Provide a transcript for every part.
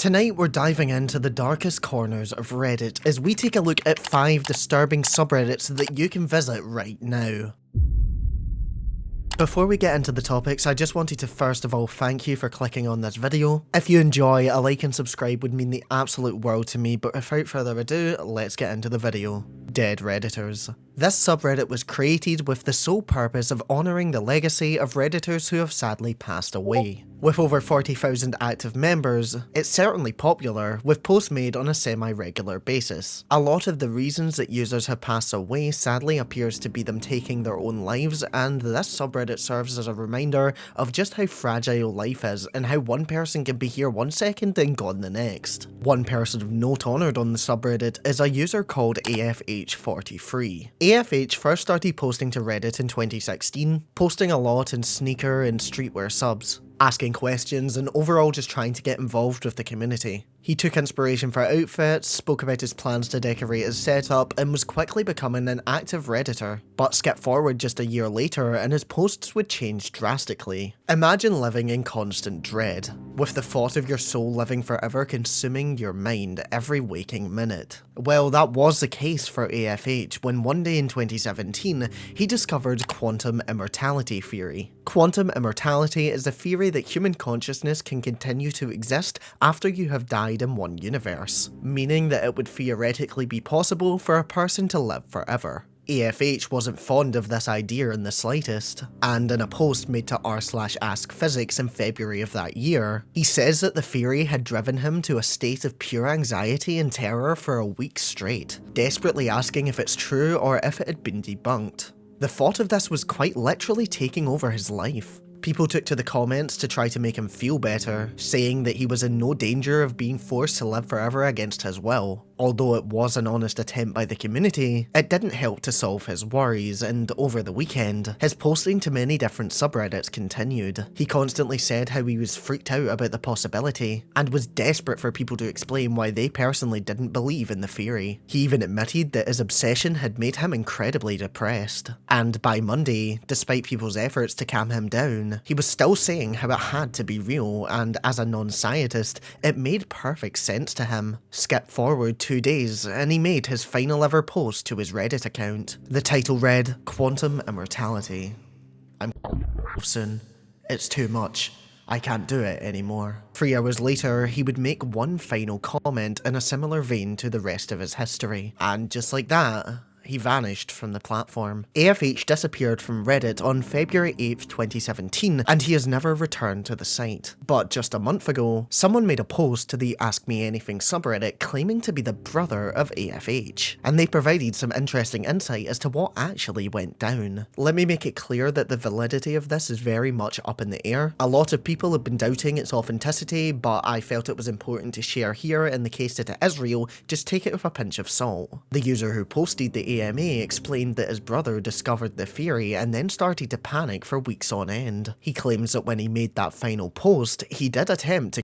Tonight we're diving into the darkest corners of Reddit as we take a look at 5 disturbing subreddits that you can visit right now. Before we get into the topics, I just wanted to first of all thank you for clicking on this video. If you enjoy, a like and subscribe would mean the absolute world to me, but without further ado, let's get into the video. Dead Redditors. This subreddit was created with the sole purpose of honouring the legacy of Redditors who have sadly passed away. With over 40,000 active members, it's certainly popular, with posts made on a semi-regular basis. A lot of the reasons that users have passed away sadly appears to be them taking their own lives, and this subreddit serves as a reminder of just how fragile life is and how one person can be here one second and gone the next. One person of note honoured on the subreddit is a user called AFH43. AFH first started posting to Reddit in 2016, posting a lot in sneaker and streetwear subs, asking questions and overall just trying to get involved with the community. He took inspiration for outfits, spoke about his plans to decorate his setup, and was quickly becoming an active Redditor. But skip forward just a year later and his posts would change drastically. Imagine living in constant dread, with the thought of your soul living forever consuming your mind every waking minute. Well, that was the case for AFH when one day in 2017 he discovered quantum immortality theory. Quantum immortality is a theory that human consciousness can continue to exist after you have died in one universe, meaning that it would theoretically be possible for a person to live forever. AFH wasn't fond of this idea in the slightest, and in a post made to r/askphysics in February of that year, he says that the theory had driven him to a state of pure anxiety and terror for a week straight, desperately asking if it's true or if it had been debunked. The thought of this was quite literally taking over his life. People took to the comments to try to make him feel better, saying that he was in no danger of being forced to live forever against his will. Although it was an honest attempt by the community, it didn't help to solve his worries, and over the weekend, his posting to many different subreddits continued. He constantly said how he was freaked out about the possibility, and was desperate for people to explain why they personally didn't believe in the theory. He even admitted that his obsession had made him incredibly depressed, and by Monday, despite people's efforts to calm him down, he was still saying how it had to be real, and as a non-scientist, it made perfect sense to him. Skip forward 2 days, and he made his final ever post to his Reddit account. The title read, "Quantum Immortality. I'm soon. It's too much. I can't do it anymore." 3 hours later, he would make one final comment in a similar vein to the rest of his history, and just like that, he vanished from the platform. AFH disappeared from Reddit on February 8th, 2017, and he has never returned to the site. But just a month ago, someone made a post to the Ask Me Anything subreddit claiming to be the brother of AFH, and they provided some interesting insight as to what actually went down. Let me make it clear that the validity of this is very much up in the air. A lot of people have been doubting its authenticity, but I felt it was important to share here. In the case that it is real, just take it with a pinch of salt. The user who posted the AMA explained that his brother discovered the theory and then started to panic for weeks on end. He claims that when he made that final post, he did attempt to,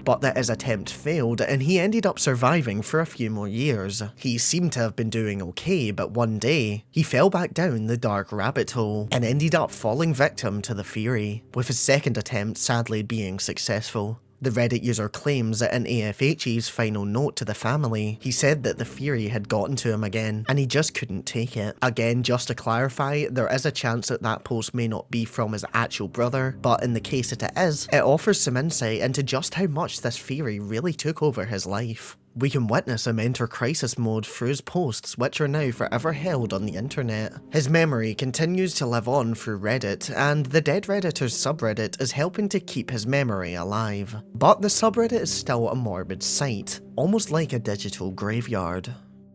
but that his attempt failed and he ended up surviving for a few more years. He seemed to have been doing okay, but one day, he fell back down the dark rabbit hole and ended up falling victim to the theory, with his second attempt sadly being successful. The Reddit user claims that in AFH's final note to the family, he said that the theory had gotten to him again, and he just couldn't take it. Again, just to clarify, there is a chance that that post may not be from his actual brother, but in the case that it is, it offers some insight into just how much this theory really took over his life. We can witness him enter crisis mode through his posts, which are now forever held on the internet. His memory continues to live on through Reddit, and the Dead Redditors subreddit is helping to keep his memory alive. But the subreddit is still a morbid sight, almost like a digital graveyard.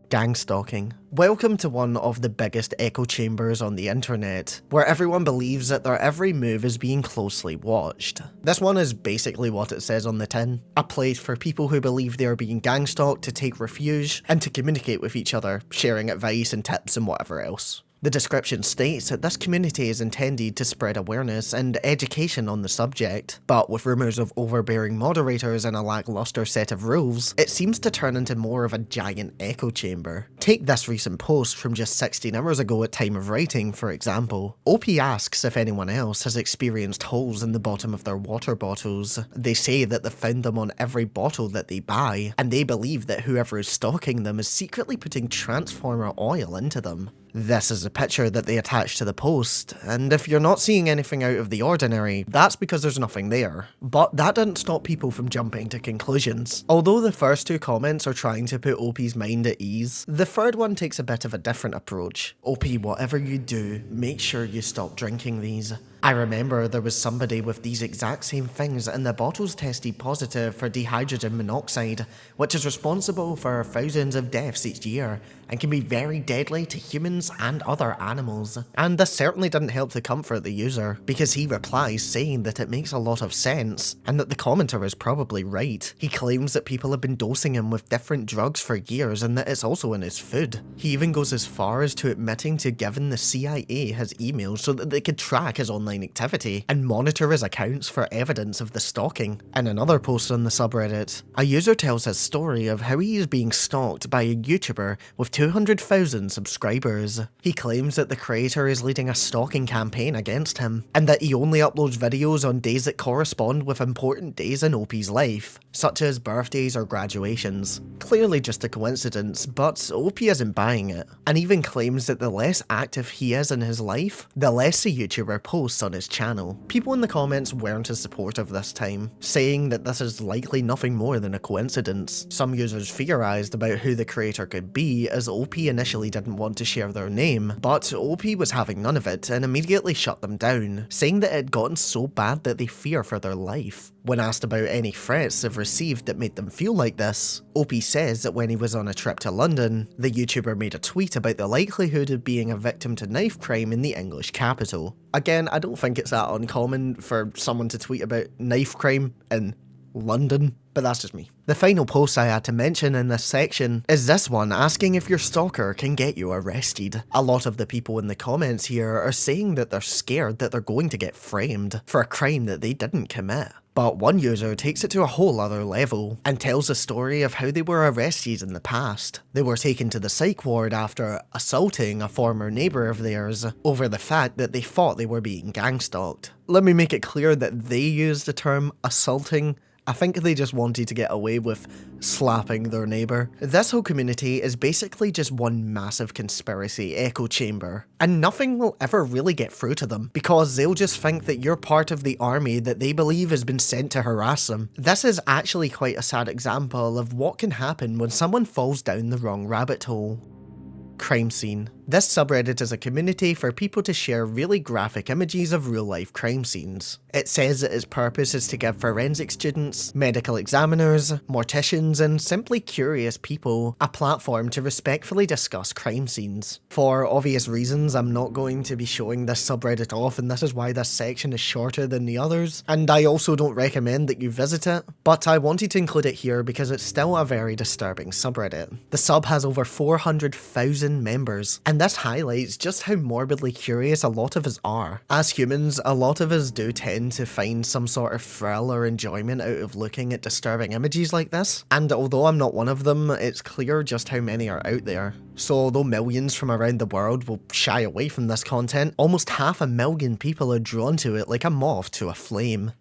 Gangstalking. Welcome to one of the biggest echo chambers on the internet, where everyone believes that their every move is being closely watched. This one is basically what it says on the tin. A place for people who believe they are being gangstalked to take refuge and to communicate with each other, sharing advice and tips and whatever else. The description states that this community is intended to spread awareness and education on the subject, but with rumours of overbearing moderators and a lacklustre set of rules, it seems to turn into more of a giant echo chamber. Take this recent post from just 16 hours ago at time of writing, for example. OP asks if anyone else has experienced holes in the bottom of their water bottles. They say that they found them on every bottle that they buy, and they believe that whoever is stocking them is secretly putting transformer oil into them. This is a picture that they attach to the post, and if you're not seeing anything out of the ordinary, that's because there's nothing there. But that didn't stop people from jumping to conclusions. Although the first two comments are trying to put OP's mind at ease, the third one takes a bit of a different approach. OP, whatever you do, make sure you stop drinking these. I remember there was somebody with these exact same things and the bottles tested positive for dihydrogen monoxide, which is responsible for thousands of deaths each year and can be very deadly to humans and other animals. And this certainly didn't help to comfort the user, because he replies saying that it makes a lot of sense and that the commenter is probably right. He claims that people have been dosing him with different drugs for years and that it's also in his food. He even goes as far as to admitting to giving the CIA his emails so that they could track his online activity and monitor his accounts for evidence of the stalking. In another post on the subreddit, a user tells his story of how he is being stalked by a YouTuber with 200,000 subscribers. He claims that the creator is leading a stalking campaign against him, and that he only uploads videos on days that correspond with important days in OP's life, such as birthdays or graduations. Clearly just a coincidence, but OP isn't buying it, and even claims that the less active he is in his life, the less the YouTuber posts on his channel. People in the comments weren't as supportive this time, saying that this is likely nothing more than a coincidence. Some users theorized about who the creator could be, as OP initially didn't want to share their name, but OP was having none of it and immediately shut them down, saying that it had gotten so bad that they fear for their life. When asked about any threats they've received that made them feel like this, OP says that when he was on a trip to London, the YouTuber made a tweet about the likelihood of being a victim to knife crime in the English capital. Again, I don't think it's that uncommon for someone to tweet about knife crime in London, but that's just me. The final post I had to mention in this section is this one asking if your stalker can get you arrested. A lot of the people in the comments here are saying that they're scared that they're going to get framed for a crime that they didn't commit. But one user takes it to a whole other level and tells a story of how they were arrested in the past. They were taken to the psych ward after assaulting a former neighbour of theirs over the fact that they thought they were being gangstalked. Let me make it clear that they used the term assaulting. I think they just wanted to get away with slapping their neighbour. This whole community is basically just one massive conspiracy echo chamber, and nothing will ever really get through to them, because they'll just think that you're part of the army that they believe has been sent to harass them. This is actually quite a sad example of what can happen when someone falls down the wrong rabbit hole. Crime scene. This subreddit is a community for people to share really graphic images of real-life crime scenes. It says that its purpose is to give forensic students, medical examiners, morticians, and simply curious people a platform to respectfully discuss crime scenes. For obvious reasons, I'm not going to be showing this subreddit off, and this is why this section is shorter than the others, and I also don't recommend that you visit it, but I wanted to include it here because it's still a very disturbing subreddit. The sub has over 400,000 members, and this highlights just how morbidly curious a lot of us are. As humans, a lot of us do tend to find some sort of thrill or enjoyment out of looking at disturbing images like this, and although I'm not one of them, it's clear just how many are out there. So although millions from around the world will shy away from this content, almost 500,000 people are drawn to it like a moth to a flame.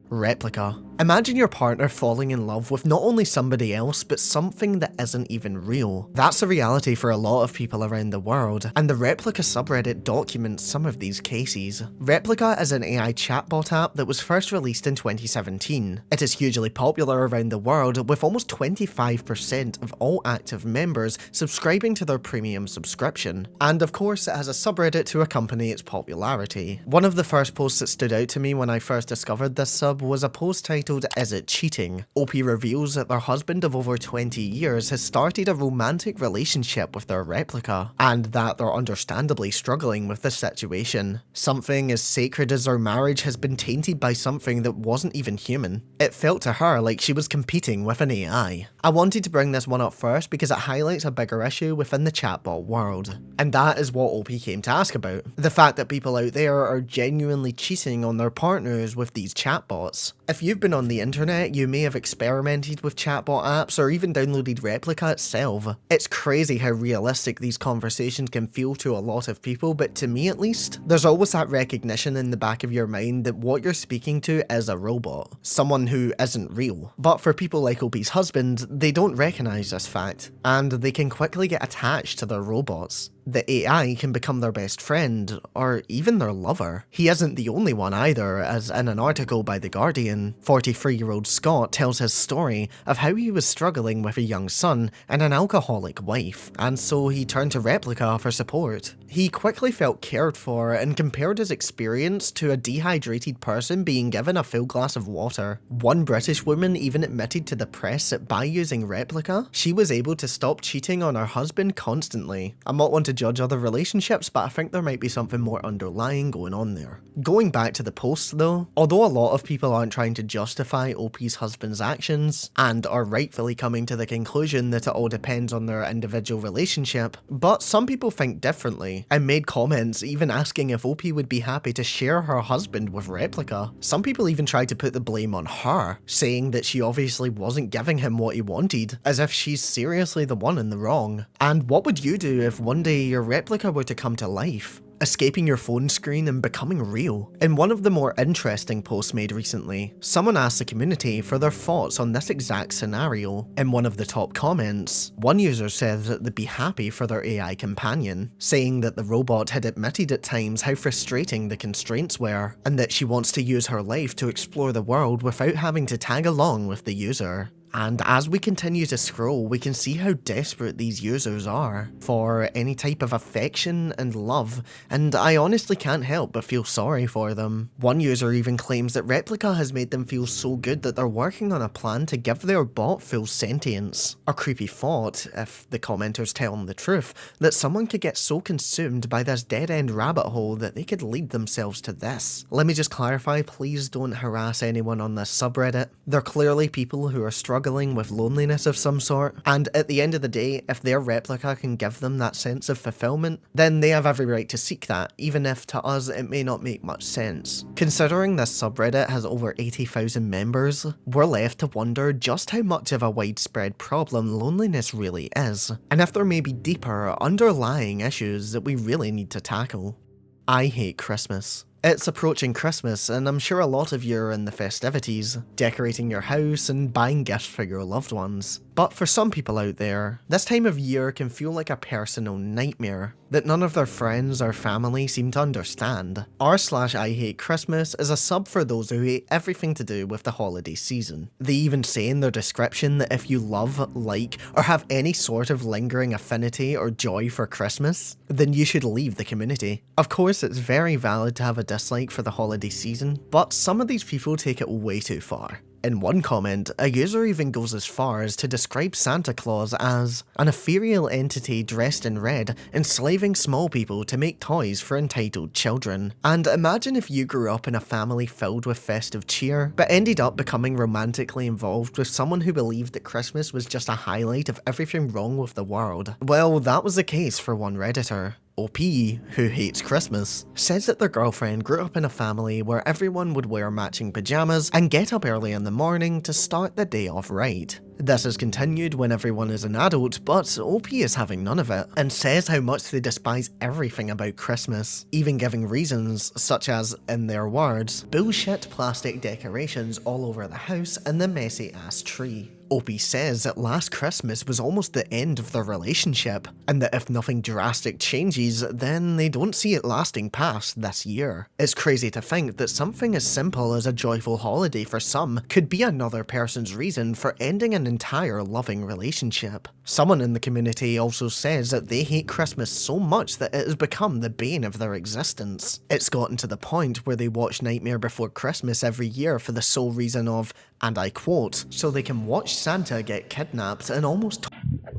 Replika. Imagine your partner falling in love with not only somebody else, but something that isn't even real. That's a reality for a lot of people around the world, and the Replika subreddit documents some of these cases. Replika is an AI chatbot app that was first released in 2017. It is hugely popular around the world, with almost 25% of all active members subscribing to their premium subscription. And of course, it has a subreddit to accompany its popularity. One of the first posts that stood out to me when I first discovered this sub was a post titled "Is It Cheating?" OP reveals that their husband of over 20 years has started a romantic relationship with their Replika, and that they're understandably struggling with the situation. Something as sacred as their marriage has been tainted by something that wasn't even human. It felt to her like she was competing with an AI. I wanted to bring this one up first because it highlights a bigger issue within the chatbot world, and that is what OP came to ask about. The fact that people out there are genuinely cheating on their partners with these chatbots. If you've been on the internet, you may have experimented with chatbot apps or even downloaded Replika itself. It's crazy how realistic these conversations can feel to a lot of people, but to me at least, there's always that recognition in the back of your mind that what you're speaking to is a robot, someone who isn't real. But for people like OP's husband, they don't recognise this fact, and they can quickly get attached to their robots. The AI can become their best friend, or even their lover. He isn't the only one either, as in an article by The Guardian, 43-year-old Scott tells his story of how he was struggling with a young son and an alcoholic wife, and so he turned to Replika for support. He quickly felt cared for and compared his experience to a dehydrated person being given a full glass of water. One British woman even admitted to the press that by using Replika, she was able to stop cheating on her husband constantly. I'm not one to judge other relationships, but I think there might be something more underlying going on there. Going back to the post though, although a lot of people aren't trying to justify OP's husband's actions, and are rightfully coming to the conclusion that it all depends on their individual relationship, but some people think differently, and made comments even asking if OP would be happy to share her husband with Replika. Some people even tried to put the blame on her, saying that she obviously wasn't giving him what he wanted, as if she's seriously the one in the wrong. And what would you do if one day your Replika were to come to life, escaping your phone screen and becoming real? In one of the more interesting posts made recently, someone asked the community for their thoughts on this exact scenario. In one of the top comments, one user said that they'd be happy for their AI companion, saying that the robot had admitted at times how frustrating the constraints were, and that she wants to use her life to explore the world without having to tag along with the user. And as we continue to scroll, we can see how desperate these users are for any type of affection and love, and I honestly can't help but feel sorry for them. One user even claims that Replika has made them feel so good that they're working on a plan to give their bot full sentience. A creepy thought, if the commenters tell them the truth, that someone could get so consumed by this dead-end rabbit hole that they could lead themselves to this. Let me just clarify, please don't harass anyone on this subreddit. They're clearly people who are struggling with loneliness of some sort, and at the end of the day, if their Replika can give them that sense of fulfillment, then they have every right to seek that, even if to us it may not make much sense. Considering this subreddit has over 80,000 members, we're left to wonder just how much of a widespread problem loneliness really is, and if there may be deeper, underlying issues that we really need to tackle. I hate Christmas. It's approaching Christmas, and I'm sure a lot of you are in the festivities, decorating your house and buying gifts for your loved ones. But for some people out there, this time of year can feel like a personal nightmare that none of their friends or family seem to understand. r/I hate Christmas is a sub for those who hate everything to do with the holiday season. They even say in their description that if you love, like, or have any sort of lingering affinity or joy for Christmas, then you should leave the community. Of course, it's very valid to have a dislike for the holiday season, but some of these people take it way too far. In one comment, a user even goes as far as to describe Santa Claus as an ethereal entity dressed in red, enslaving small people to make toys for entitled children. And imagine if you grew up in a family filled with festive cheer, but ended up becoming romantically involved with someone who believed that Christmas was just a highlight of everything wrong with the world. Well, that was the case for one Redditor. OP, who hates Christmas, says that their girlfriend grew up in a family where everyone would wear matching pajamas and get up early in the morning to start the day off right. This has continued when everyone is an adult, but OP is having none of it, and says how much they despise everything about Christmas, even giving reasons such as, in their words, bullshit plastic decorations all over the house and the messy ass tree. OP says that last Christmas was almost the end of their relationship, and that if nothing drastic changes, then they don't see it lasting past this year. It's crazy to think that something as simple as a joyful holiday for some could be another person's reason for ending an entire loving relationship. Someone in the community also says that they hate Christmas so much that it has become the bane of their existence. It's gotten to the point where they watch Nightmare Before Christmas every year for the sole reason of, and I quote, so they can watch Santa get kidnapped and almost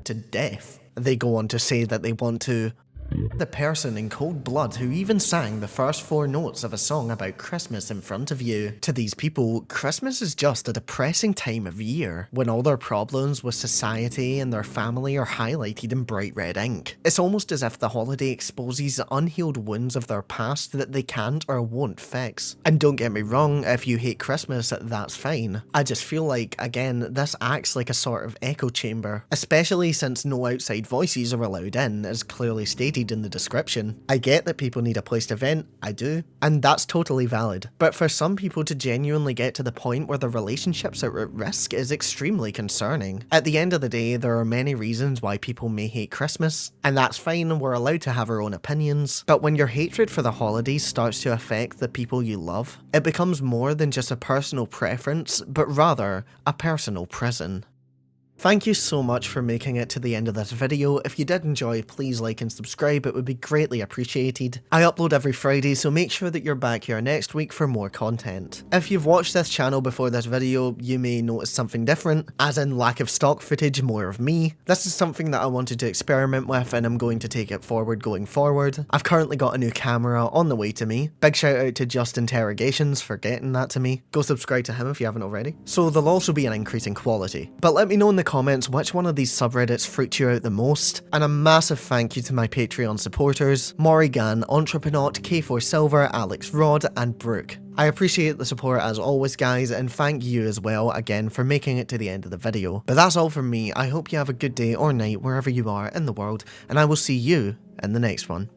to death. They go on to say that they want to The person in cold blood who even sang the first 4 notes of a song about Christmas in front of you. To these people, Christmas is just a depressing time of year, when all their problems with society and their family are highlighted in bright red ink. It's almost as if the holiday exposes the unhealed wounds of their past that they can't or won't fix. And don't get me wrong, if you hate Christmas, that's fine. I just feel like, again, this acts like a sort of echo chamber, especially since no outside voices are allowed in, as clearly stated in the description. I get that people need a place to vent, I do, and that's totally valid. But for some people to genuinely get to the point where their relationships are at risk is extremely concerning. At the end of the day, there are many reasons why people may hate Christmas, and that's fine, we're allowed to have our own opinions, but when your hatred for the holidays starts to affect the people you love, it becomes more than just a personal preference, but rather a personal prison. Thank you so much for making it to the end of this video. If you did enjoy, please like and subscribe, it would be greatly appreciated. I upload every Friday, so make sure that you're back here next week for more content. If you've watched this channel before this video, you may notice something different, as in lack of stock footage, more of me. This is something that I wanted to experiment with, and I'm going to take it forward going forward. I've currently got a new camera on the way to me. Big shout out to Just Interrogations for getting that to me. Go subscribe to him if you haven't already. So there'll also be an increase in quality. But let me know in the comments which one of these subreddits freaked you out the most, and a massive thank you to my Patreon supporters, Morrigan, Entreprenaut, K4 Silver, Alex Rod, and Brooke. I appreciate the support as always guys, and thank you as well again for making it to the end of the video. But that's all from me. I hope you have a good day or night wherever you are in the world, and I will see you in the next one.